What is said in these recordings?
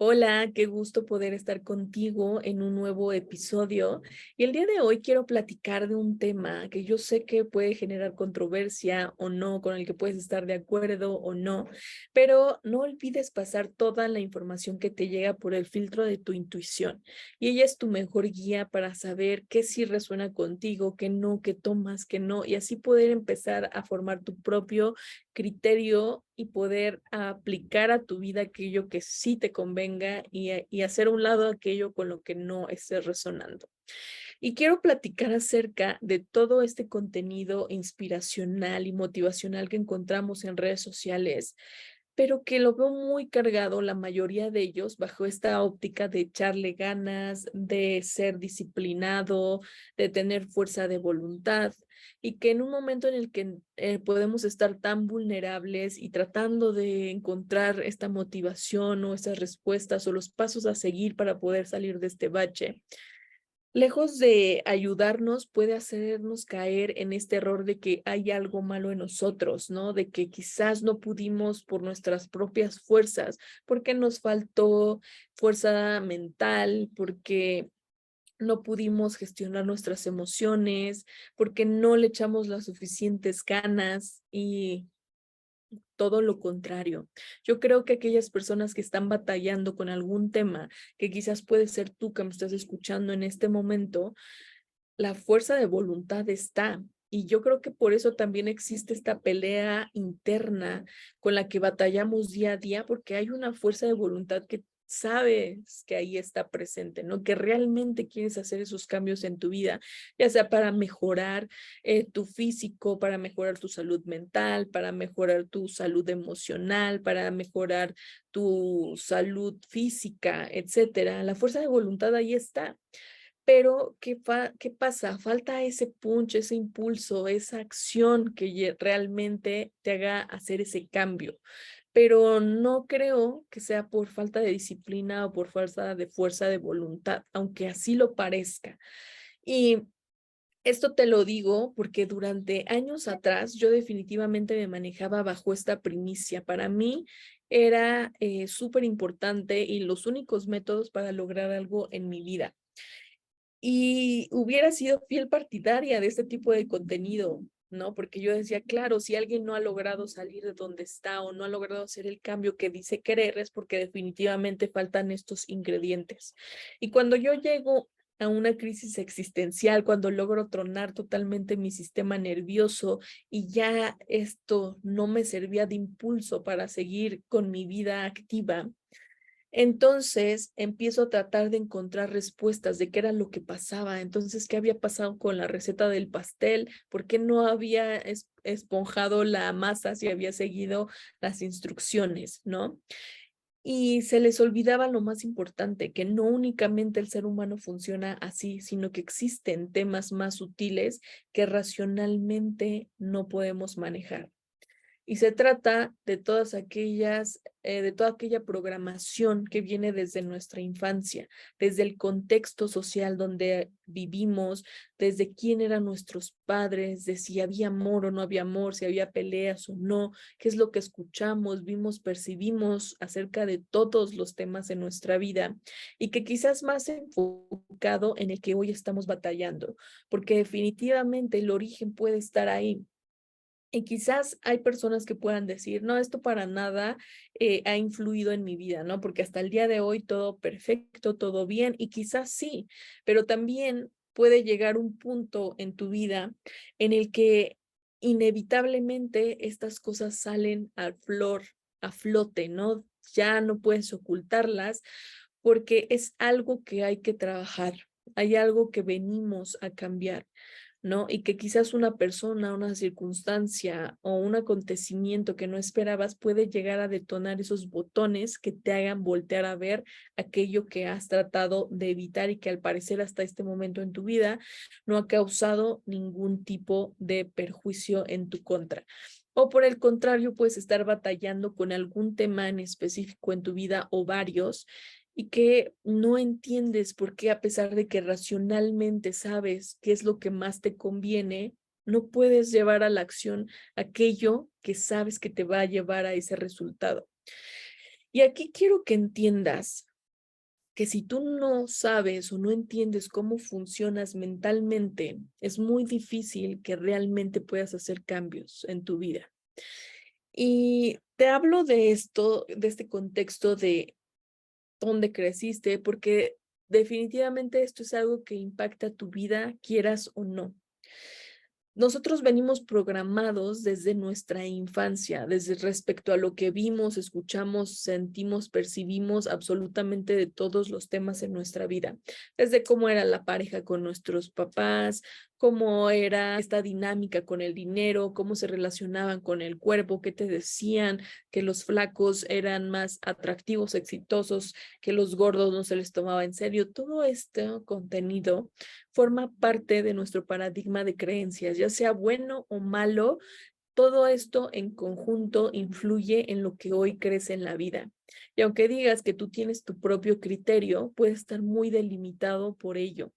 Hola, qué gusto poder estar contigo en un nuevo episodio. Y el día de hoy quiero platicar de un tema que yo sé que puede generar controversia o no, con el que puedes estar de acuerdo o no, pero no olvides pasar toda la información que te llega por el filtro de tu intuición. Y ella es tu mejor guía para saber qué sí resuena contigo, qué no, qué tomas, qué no, y así poder empezar a formar tu propio criterio y poder aplicar a tu vida aquello que sí te convenga y hacer a un lado aquello con lo que no estés resonando. Y quiero platicar acerca de todo este contenido inspiracional y motivacional que encontramos en redes sociales, pero que lo veo muy cargado, la mayoría de ellos, bajo esta óptica de echarle ganas, de ser disciplinado, de tener fuerza de voluntad, y que en un momento en el que podemos estar tan vulnerables y tratando de encontrar esta motivación o estas respuestas o los pasos a seguir para poder salir de este bache, lejos de ayudarnos, puede hacernos caer en este error de que hay algo malo en nosotros, ¿no? De que quizás no pudimos por nuestras propias fuerzas, porque nos faltó fuerza mental, porque no pudimos gestionar nuestras emociones, porque no le echamos las suficientes ganas y todo lo contrario. Yo creo que aquellas personas que están batallando con algún tema, que quizás puede ser tú que me estás escuchando en este momento, la fuerza de voluntad está. Y yo creo que por eso también existe esta pelea interna con la que batallamos día a día, porque hay una fuerza de voluntad que sabes que ahí está presente, ¿no? Que realmente quieres hacer esos cambios en tu vida, ya sea para mejorar tu físico, para mejorar tu salud mental, para mejorar tu salud emocional, para mejorar tu salud física, etcétera. La fuerza de voluntad ahí está. Pero, ¿qué pasa? Falta ese punch, ese impulso, esa acción que realmente te haga hacer ese cambio. Pero no creo que sea por falta de disciplina o por falta de fuerza de voluntad, aunque así lo parezca. Y esto te lo digo porque durante años atrás yo definitivamente me manejaba bajo esta primicia. Para mí era súper importante y los únicos métodos para lograr algo en mi vida. Y hubiera sido fiel partidaria de este tipo de contenido, ¿no? Porque yo decía, claro, si alguien no ha logrado salir de donde está o no ha logrado hacer el cambio que dice querer, es porque definitivamente faltan estos ingredientes. Y cuando yo llego a una crisis existencial, cuando logro tronar totalmente mi sistema nervioso y ya esto no me servía de impulso para seguir con mi vida activa, entonces empiezo a tratar de encontrar respuestas de qué era lo que pasaba. Entonces, ¿qué había pasado con la receta del pastel? ¿Por qué no había esponjado la masa si había seguido las instrucciones, ¿no? Y se les olvidaba lo más importante, que no únicamente el ser humano funciona así, sino que existen temas más sutiles que racionalmente no podemos manejar. Y se trata de todas aquellas, de toda aquella programación que viene desde nuestra infancia, desde el contexto social donde vivimos, desde quién eran nuestros padres, de si había amor o no había amor, si había peleas o no, qué es lo que escuchamos, vimos, percibimos acerca de todos los temas en nuestra vida y que quizás más enfocado en el que hoy estamos batallando, porque definitivamente el origen puede estar ahí. Y quizás hay personas que puedan decir, no, esto para nada ha influido en mi vida, ¿no? Porque hasta el día de hoy todo perfecto, todo bien, y quizás sí, pero también puede llegar un punto en tu vida en el que inevitablemente estas cosas salen a flote, ¿no? Ya no puedes ocultarlas porque es algo que hay que trabajar, hay algo que venimos a cambiar, ¿no? Y que quizás una persona, una circunstancia o un acontecimiento que no esperabas puede llegar a detonar esos botones que te hagan voltear a ver aquello que has tratado de evitar y que al parecer hasta este momento en tu vida no ha causado ningún tipo de perjuicio en tu contra. O por el contrario, puedes estar batallando con algún tema en específico en tu vida o varios y que no entiendes por qué, a pesar de que racionalmente sabes qué es lo que más te conviene, no puedes llevar a la acción aquello que sabes que te va a llevar a ese resultado. Y aquí quiero que entiendas que si tú no sabes o no entiendes cómo funcionas mentalmente, es muy difícil que realmente puedas hacer cambios en tu vida. Y te hablo de esto, de este contexto de dónde creciste, porque definitivamente esto es algo que impacta tu vida, quieras o no. Nosotros venimos programados desde nuestra infancia, desde respecto a lo que vimos, escuchamos, sentimos, percibimos absolutamente de todos los temas en nuestra vida, desde cómo era la pareja con nuestros papás, cómo era esta dinámica con el dinero, cómo se relacionaban con el cuerpo, qué te decían, que los flacos eran más atractivos, exitosos, que los gordos no se les tomaba en serio. Todo este contenido forma parte de nuestro paradigma de creencias, ya sea bueno o malo. Todo esto en conjunto influye en lo que hoy crees en la vida. Y aunque digas que tú tienes tu propio criterio, puede estar muy delimitado por ello.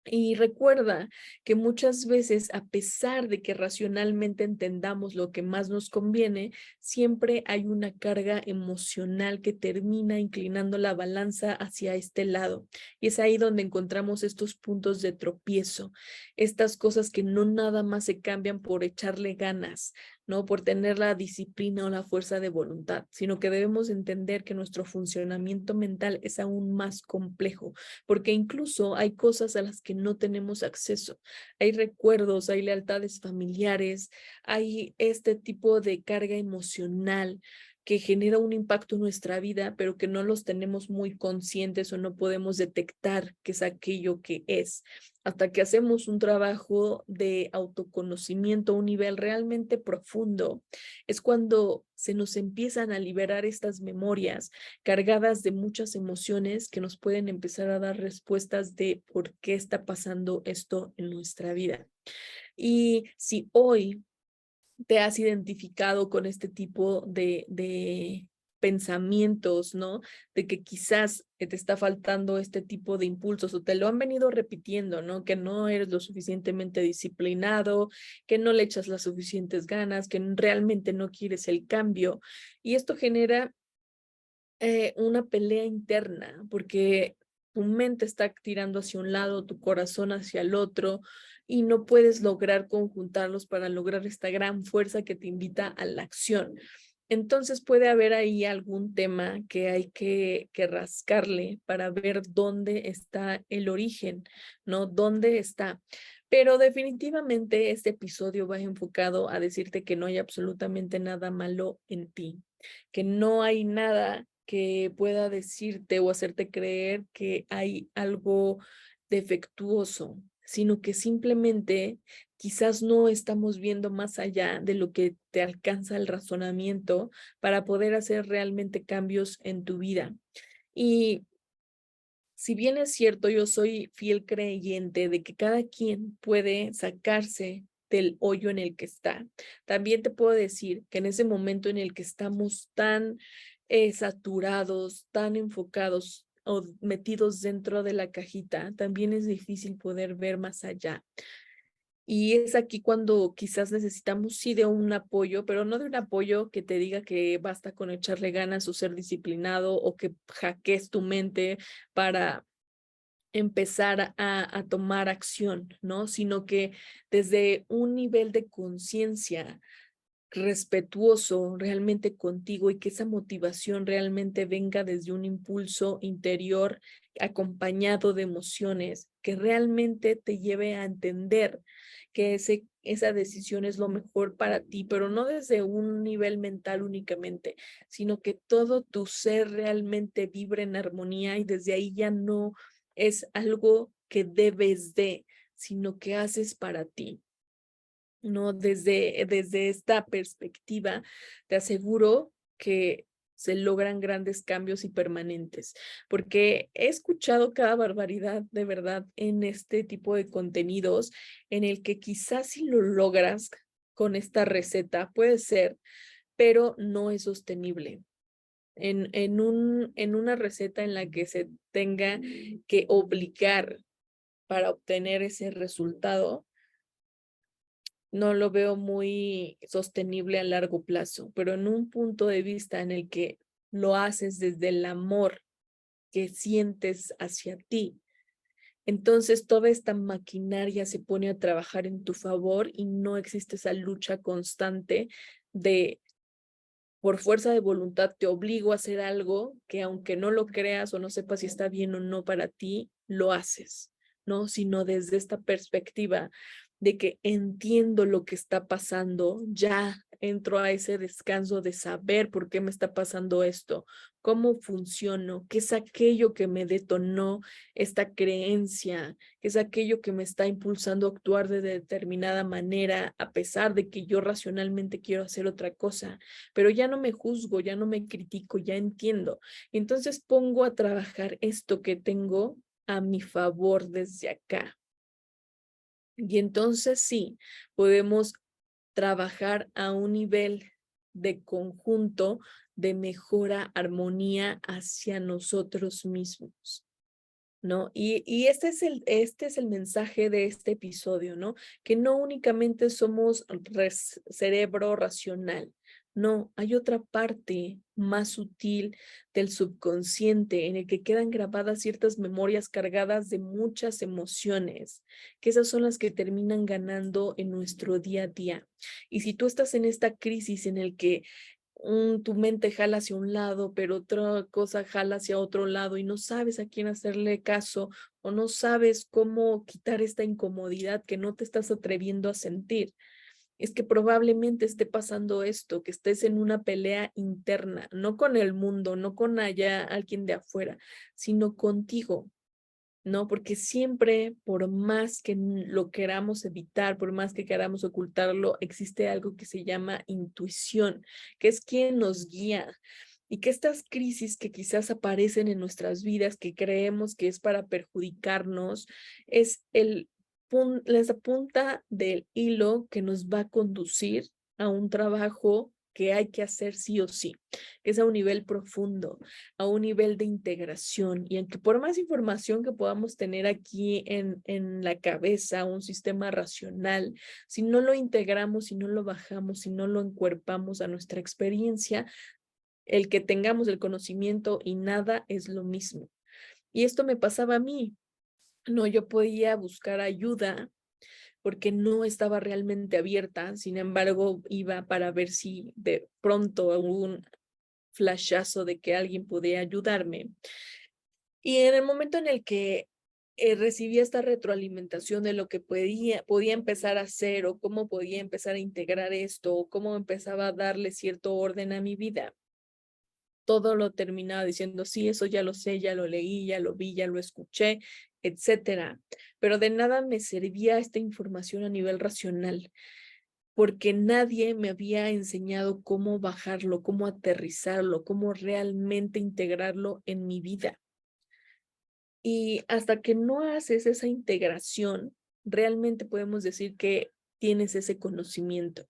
Y recuerda que muchas veces, a pesar de que racionalmente entendamos lo que más nos conviene, siempre hay una carga emocional que termina inclinando la balanza hacia este lado. Y es ahí donde encontramos estos puntos de tropiezo, estas cosas que no nada más se cambian por echarle ganas, ¿no? Por tener la disciplina o la fuerza de voluntad, sino que debemos entender que nuestro funcionamiento mental es aún más complejo, porque incluso hay cosas a las que no tenemos acceso. Hay recuerdos, hay lealtades familiares, hay este tipo de carga emocional que genera un impacto en nuestra vida, pero que no los tenemos muy conscientes o no podemos detectar qué es aquello que es. Hasta que hacemos un trabajo de autoconocimiento a un nivel realmente profundo, es cuando se nos empiezan a liberar estas memorias cargadas de muchas emociones que nos pueden empezar a dar respuestas de por qué está pasando esto en nuestra vida. Y si hoy te has identificado con este tipo de pensamientos, ¿no? De que quizás te está faltando este tipo de impulsos o te lo han venido repitiendo, ¿no? Que no eres lo suficientemente disciplinado, que no le echas las suficientes ganas, que realmente no quieres el cambio. Y esto genera una pelea interna, porque tu mente está tirando hacia un lado, tu corazón hacia el otro, y no puedes lograr conjuntarlos para lograr esta gran fuerza que te invita a la acción. Entonces puede haber ahí algún tema que hay que rascarle para ver dónde está el origen, ¿no? ¿Dónde está? Pero definitivamente este episodio va enfocado a decirte que no hay absolutamente nada malo en ti, que no hay nada que pueda decirte o hacerte creer que hay algo defectuoso, sino que simplemente quizás no estamos viendo más allá de lo que te alcanza el razonamiento para poder hacer realmente cambios en tu vida. Y si bien es cierto, yo soy fiel creyente de que cada quien puede sacarse del hoyo en el que está, también te puedo decir que en ese momento en el que estamos tan saturados, tan enfocados o metidos dentro de la cajita, también es difícil poder ver más allá. Y es aquí cuando quizás necesitamos sí de un apoyo, pero no de un apoyo que te diga que basta con echarle ganas o ser disciplinado o que hackees tu mente para empezar a tomar acción, ¿no? Sino que desde un nivel de conciencia respetuoso realmente contigo y que esa motivación realmente venga desde un impulso interior acompañado de emociones que realmente te lleve a entender que esa decisión es lo mejor para ti, pero no desde un nivel mental únicamente, sino que todo tu ser realmente vibre en armonía y desde ahí ya no es algo que debes de, sino que haces para ti. No, desde esta perspectiva, te aseguro que se logran grandes cambios y permanentes, porque he escuchado cada barbaridad de verdad en este tipo de contenidos en el que quizás si lo logras con esta receta, puede ser, pero no es sostenible. En una receta en la que se tenga que obligar para obtener ese resultado, no lo veo muy sostenible a largo plazo, pero en un punto de vista en el que lo haces desde el amor que sientes hacia ti. Entonces toda esta maquinaria se pone a trabajar en tu favor y no existe esa lucha constante de por fuerza de voluntad te obligo a hacer algo que aunque no lo creas o no sepas si está bien o no para ti, lo haces, ¿no? Sino desde esta perspectiva de que entiendo lo que está pasando, ya entro a ese descanso de saber por qué me está pasando esto, cómo funciono, qué es aquello que me detonó esta creencia, qué es aquello que me está impulsando a actuar de determinada manera, a pesar de que yo racionalmente quiero hacer otra cosa, pero ya no me juzgo, ya no me critico, ya entiendo. Entonces pongo a trabajar esto que tengo a mi favor desde acá. Y entonces sí, podemos trabajar a un nivel de conjunto de mejora, armonía hacia nosotros mismos, ¿no? Y este es el mensaje de este episodio, ¿no? Que no únicamente somos cerebro racional, no, hay otra parte más sutil del subconsciente en el que quedan grabadas ciertas memorias cargadas de muchas emociones, que esas son las que terminan ganando en nuestro día a día. Y si tú estás en esta crisis en el que tu mente jala hacia un lado, pero otra cosa jala hacia otro lado y no sabes a quién hacerle caso o no sabes cómo quitar esta incomodidad que no te estás atreviendo a sentir. Es que probablemente esté pasando esto, que estés en una pelea interna, no con el mundo, no con allá alguien de afuera, sino contigo. ¿No? Porque siempre, por más que lo queramos evitar, por más que queramos ocultarlo, existe algo que se llama intuición, que es quien nos guía. Y que estas crisis que quizás aparecen en nuestras vidas, que creemos que es para perjudicarnos, es la punta del hilo que nos va a conducir a un trabajo que hay que hacer sí o sí, que es a un nivel profundo, a un nivel de integración y en que por más información que podamos tener aquí en la cabeza, un sistema racional, si no lo integramos, si no lo bajamos, si no lo encuerpamos a nuestra experiencia, el que tengamos el conocimiento y nada es lo mismo. Y esto me pasaba a mí, no, yo podía buscar ayuda porque no estaba realmente abierta, sin embargo, iba para ver si de pronto un flashazo de que alguien podía ayudarme. Y en el momento en el que recibí esta retroalimentación de lo que podía empezar a hacer o cómo podía empezar a integrar esto o cómo empezaba a darle cierto orden a mi vida, todo lo terminaba diciendo, sí, eso ya lo sé, ya lo leí, ya lo vi, ya lo escuché, etcétera. Pero de nada me servía esta información a nivel racional, porque nadie me había enseñado cómo bajarlo, cómo aterrizarlo, cómo realmente integrarlo en mi vida. Y hasta que no haces esa integración, realmente podemos decir que tienes ese conocimiento,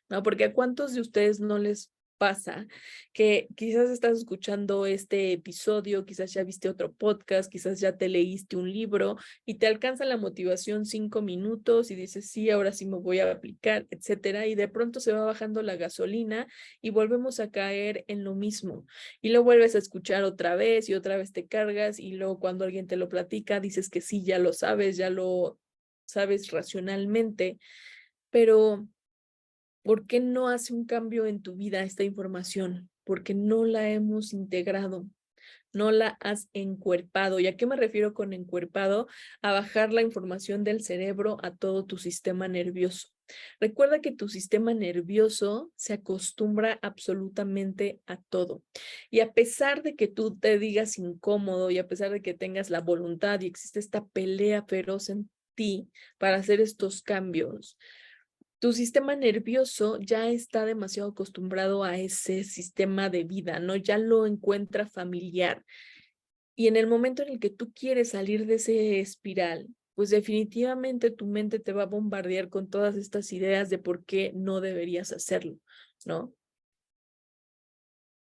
¿no? Porque a cuántos de ustedes no les pasa que quizás estás escuchando este episodio, quizás ya viste otro podcast, quizás ya te leíste un libro y te alcanza la motivación 5 minutos y dices, sí, ahora sí me voy a aplicar, etcétera, y de pronto se va bajando la gasolina y volvemos a caer en lo mismo y lo vuelves a escuchar otra vez y otra vez te cargas y luego cuando alguien te lo platica dices que sí, ya lo sabes, ya lo sabes racionalmente, pero ¿por qué no hace un cambio en tu vida esta información? Porque no la hemos integrado, no la has encuerpado. ¿Y a qué me refiero con encuerpado? A bajar la información del cerebro a todo tu sistema nervioso. Recuerda que tu sistema nervioso se acostumbra absolutamente a todo. Y a pesar de que tú te digas incómodo y a pesar de que tengas la voluntad y existe esta pelea feroz en ti para hacer estos cambios, tu sistema nervioso ya está demasiado acostumbrado a ese sistema de vida, ¿no? Ya lo encuentra familiar. Y en el momento en el que tú quieres salir de ese espiral, pues definitivamente tu mente te va a bombardear con todas estas ideas de por qué no deberías hacerlo, ¿no?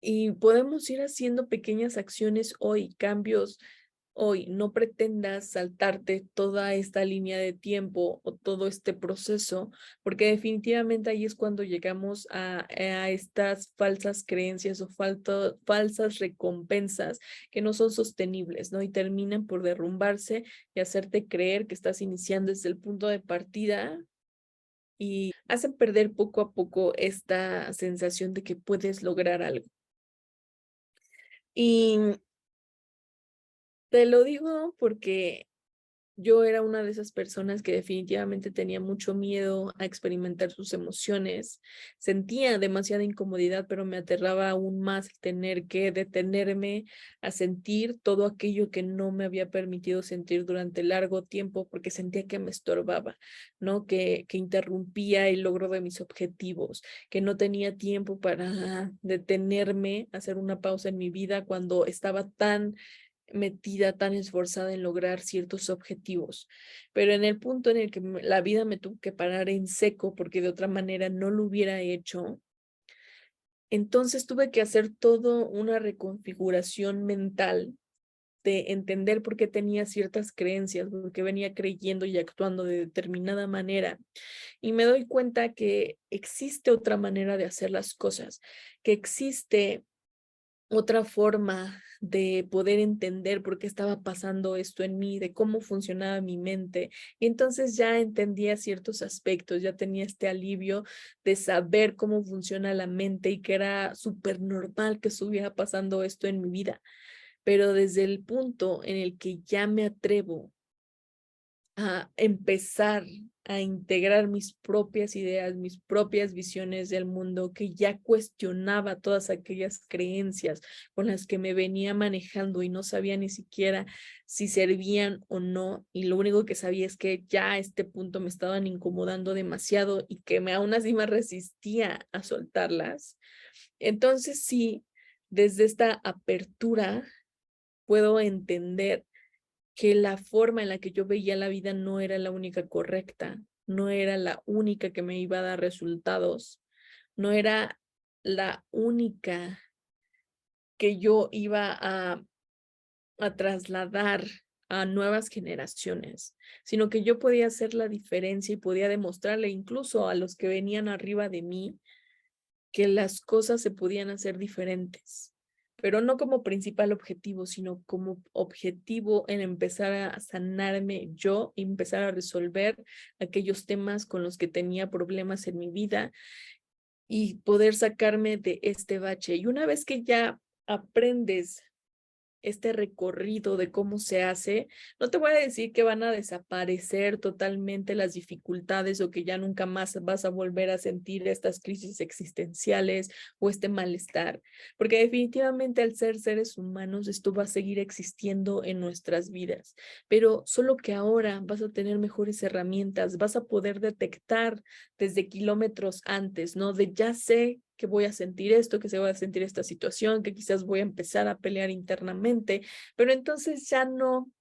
Y podemos ir haciendo pequeñas acciones hoy, cambios hoy. No pretendas saltarte toda esta línea de tiempo o todo este proceso, porque definitivamente ahí es cuando llegamos a estas falsas creencias o falsas recompensas que no son sostenibles, ¿no? Y terminan por derrumbarse y hacerte creer que estás iniciando desde el punto de partida y hacen perder poco a poco esta sensación de que puedes lograr algo. Y te lo digo porque yo era una de esas personas que definitivamente tenía mucho miedo a experimentar sus emociones. Sentía demasiada incomodidad, pero me aterraba aún más el tener que detenerme a sentir todo aquello que no me había permitido sentir durante largo tiempo porque sentía que me estorbaba, ¿no? Que interrumpía el logro de mis objetivos, que no tenía tiempo para detenerme, hacer una pausa en mi vida cuando estaba tan metida, tan esforzada en lograr ciertos objetivos. Pero en el punto en el que la vida me tuvo que parar en seco porque de otra manera no lo hubiera hecho, entonces tuve que hacer todo una reconfiguración mental de entender por qué tenía ciertas creencias, por qué venía creyendo y actuando de determinada manera. Y me doy cuenta que existe otra manera de hacer las cosas, que existe otra forma de poder entender por qué estaba pasando esto en mí, de cómo funcionaba mi mente. Y entonces ya entendía ciertos aspectos, ya tenía este alivio de saber cómo funciona la mente y que era súper normal que estuviera pasando esto en mi vida. Pero desde el punto en el que ya me atrevo a empezar a integrar mis propias ideas, mis propias visiones del mundo, que ya cuestionaba todas aquellas creencias con las que me venía manejando y no sabía ni siquiera si servían o no, y lo único que sabía es que ya a este punto me estaban incomodando demasiado y que aún así me resistía a soltarlas. Entonces sí, desde esta apertura puedo entender que la forma en la que yo veía la vida no era la única correcta, no era la única que me iba a dar resultados, no era la única que yo iba a trasladar a nuevas generaciones, sino que yo podía hacer la diferencia y podía demostrarle incluso a los que venían arriba de mí que las cosas se podían hacer diferentes, pero no como principal objetivo, sino como objetivo en empezar a sanarme yo y empezar a resolver aquellos temas con los que tenía problemas en mi vida y poder sacarme de este bache. Y una vez que ya aprendes este recorrido de cómo se hace, no te voy a decir que van a desaparecer totalmente las dificultades o que ya nunca más vas a volver a sentir estas crisis existenciales o este malestar, porque definitivamente al ser seres humanos esto va a seguir existiendo en nuestras vidas, pero solo que ahora vas a tener mejores herramientas, vas a poder detectar desde kilómetros antes, ¿no? De ya sé que voy a sentir esto, que se va a sentir esta situación, que quizás voy a empezar a pelear internamente, pero entonces ya no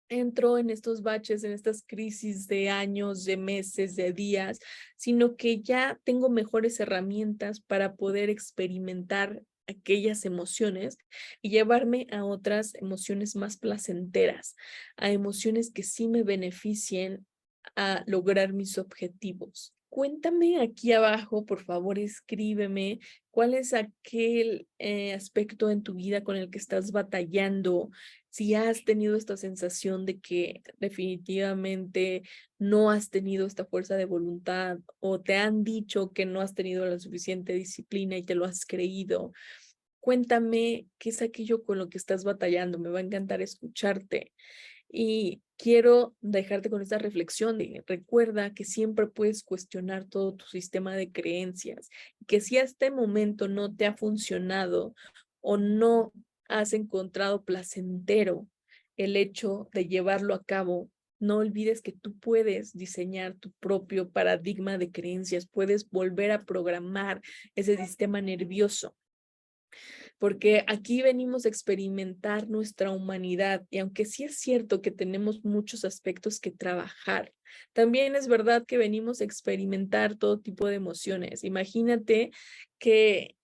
entro en estos baches, en estas crisis de años, de meses, de días, sino que ya tengo mejores herramientas para poder experimentar aquellas emociones y llevarme a otras emociones más placenteras, a emociones que sí me beneficien a lograr mis objetivos. Cuéntame aquí abajo, por favor, escríbeme cuál es aquel aspecto en tu vida con el que estás batallando, si has tenido esta sensación de que definitivamente no has tenido esta fuerza de voluntad o te han dicho que no has tenido la suficiente disciplina y te lo has creído. Cuéntame qué es aquello con lo que estás batallando. Me va a encantar escucharte. Y quiero dejarte con esta reflexión de recuerda que siempre puedes cuestionar todo tu sistema de creencias, que si a este momento no te ha funcionado o no has encontrado placentero el hecho de llevarlo a cabo, no olvides que tú puedes diseñar tu propio paradigma de creencias, puedes volver a programar ese sistema nervioso porque aquí venimos a experimentar nuestra humanidad y aunque sí es cierto que tenemos muchos aspectos que trabajar, también es verdad que venimos a experimentar todo tipo de emociones. Imagínate que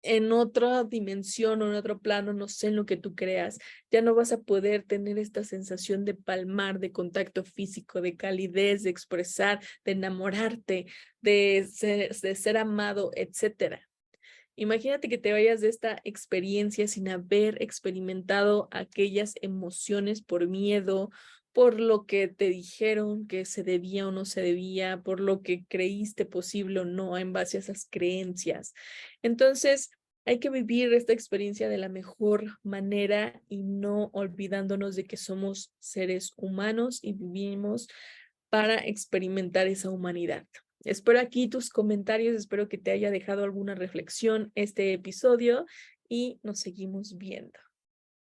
en otra dimensión o en otro plano, no sé en lo que tú creas, ya no vas a poder tener esta sensación de palmar, de contacto físico, de calidez, de expresar, de enamorarte, de ser amado, etcétera. Imagínate que te vayas de esta experiencia sin haber experimentado aquellas emociones por miedo, por lo que te dijeron que se debía o no se debía, por lo que creíste posible o no en base a esas creencias. Entonces, hay que vivir esta experiencia de la mejor manera y no olvidándonos de que somos seres humanos y vivimos para experimentar esa humanidad. Espero aquí tus comentarios, espero que te haya dejado alguna reflexión este episodio y nos seguimos viendo.